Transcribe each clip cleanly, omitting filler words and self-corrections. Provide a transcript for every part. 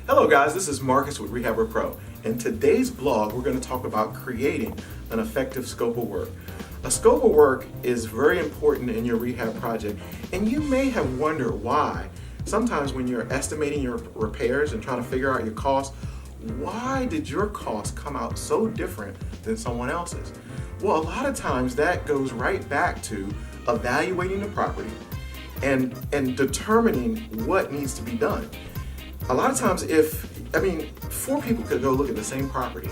Hello guys, this is Marcus with Rehabber Pro. In today's blog, we're going to talk about creating an effective scope of work. A scope of work is very important in your rehab project, and you may have wondered why. Sometimes when you're estimating your repairs and trying to figure out your costs, why did your costs come out so different than someone else's? Well, a lot of times that goes right back to evaluating the property and determining what needs to be done. A lot of times four people could go look at the same property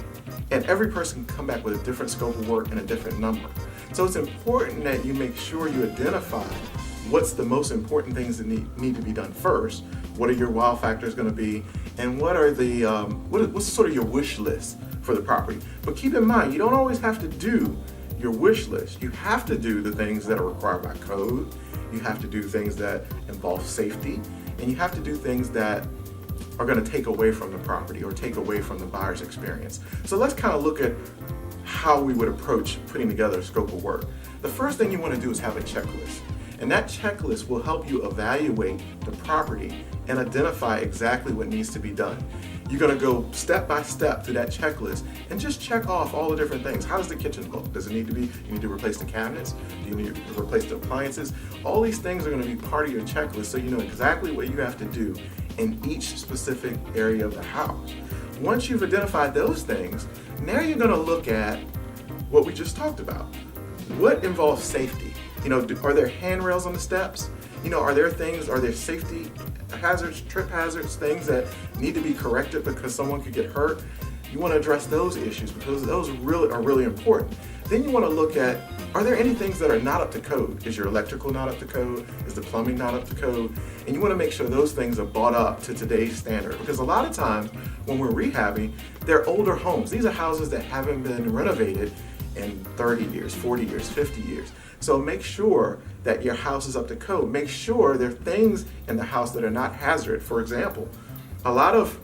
and every person can come back with a different scope of work and a different number. So it's important that you make sure you identify what's the most important things that need to be done first, what are your wow factors going to be, and what are the what's sort of your wish list for the property. But keep in mind, you don't always have to do your wish list. You have to do the things that are required by code, you have to do things that involve safety, and you have to do things that are going to take away from the property or take away from the buyer's experience. So let's kind of look at how we would approach putting together a scope of work. The first thing you want to do is have a checklist. And that checklist will help you evaluate the property and identify exactly what needs to be done. You're going to go step by step through that checklist and just check off all the different things. How does the kitchen look? Does it need to be, you need to replace the cabinets? Do you need to replace the appliances? All these things are going to be part of your checklist so you know exactly what you have to do in each specific area of the house. Once you've identified those things, now you're going to look at what we just talked about. What involves safety? Are there handrails on the steps? Are there safety hazards, trip hazards, things that need to be corrected because someone could get hurt? You want to address those issues because those are really important. Then you want to look at, are there any things that are not up to code? Is your electrical not up to code? Is the plumbing not up to code? And you want to make sure those things are brought up to today's standard, because a lot of times when we're rehabbing, they're older homes. These are houses that haven't been renovated in 30 years, 40 years, 50 years. So make sure that your house is up to code. Make sure there are things in the house that are not hazard. For example, a lot of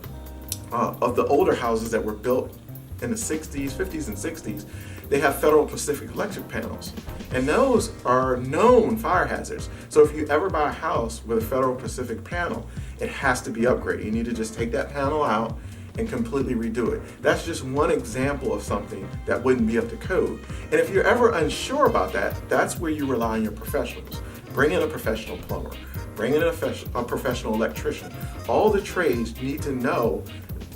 the older houses that were built in the 60s, 50s, and 60s, they have Federal Pacific electric panels. And those are known fire hazards. So if you ever buy a house with a Federal Pacific panel, it has to be upgraded. You need to just take that panel out and completely redo it. That's just one example of something that wouldn't be up to code. And if you're ever unsure about that, that's where you rely on your professionals. Bring in a professional plumber, bring in a professional electrician. All the trades need to know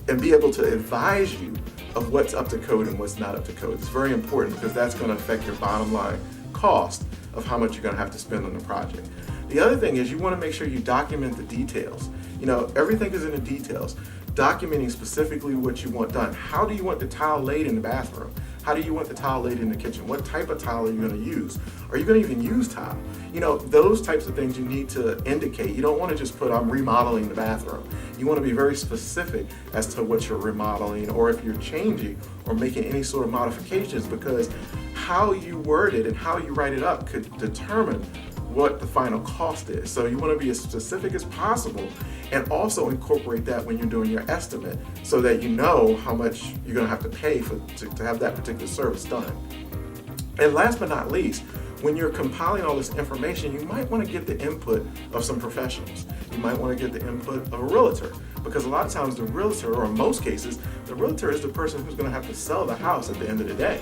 and be able to advise you of what's up to code and what's not up to code. It's very important because that's going to affect your bottom line cost of how much you're going to have to spend on the project. The other thing is you want to make sure you document the details. Everything is in the details. Documenting specifically what you want done. How do you want the tile laid in the bathroom? How do you want the tile laid in the kitchen? What type of tile are you going to use? Are you going to even use tile? Those types of things you need to indicate. You don't want to just put, I'm remodeling the bathroom. You want to be very specific as to what you're remodeling, or if you're changing or making any sort of modifications, because how you word it and how you write it up could determine what the final cost is. So you want to be as specific as possible and also incorporate that when you're doing your estimate so that you know how much you're going to have to pay to have that particular service done. And last but not least, when you're compiling all this information, you might want to get the input of some professionals. You might want to get the input of a realtor, because a lot of times the realtor, or in most cases, the realtor is the person who's going to have to sell the house at the end of the day.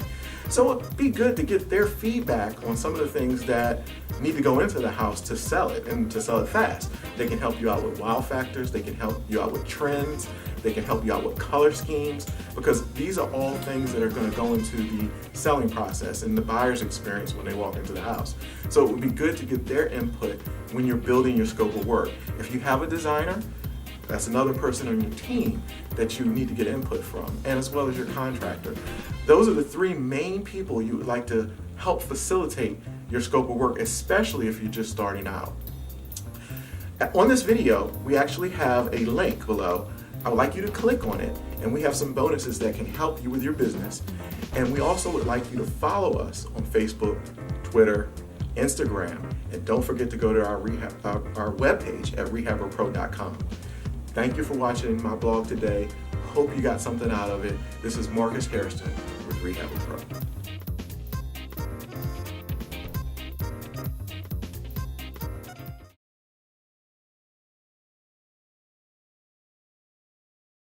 So it'd be good to get their feedback on some of the things that need to go into the house to sell it, and to sell it fast. They can help you out with wow factors, they can help you out with trends, they can help you out with color schemes, because these are all things that are going to go into the selling process and the buyer's experience when they walk into the house. So it would be good to get their input when you're building your scope of work. If you have a designer, that's another person on your team that you need to get input from, and as well as your contractor. Those are the three main people you would like to help facilitate your scope of work, especially if you're just starting out. On this video, we actually have a link below. I would like you to click on it, and we have some bonuses that can help you with your business. And we also would like you to follow us on Facebook, Twitter, Instagram, and don't forget to go to our webpage at rehabberpro.com. Thank you for watching my blog today. Hope you got something out of it. This is Marcus Harrison with Rehabber Pro.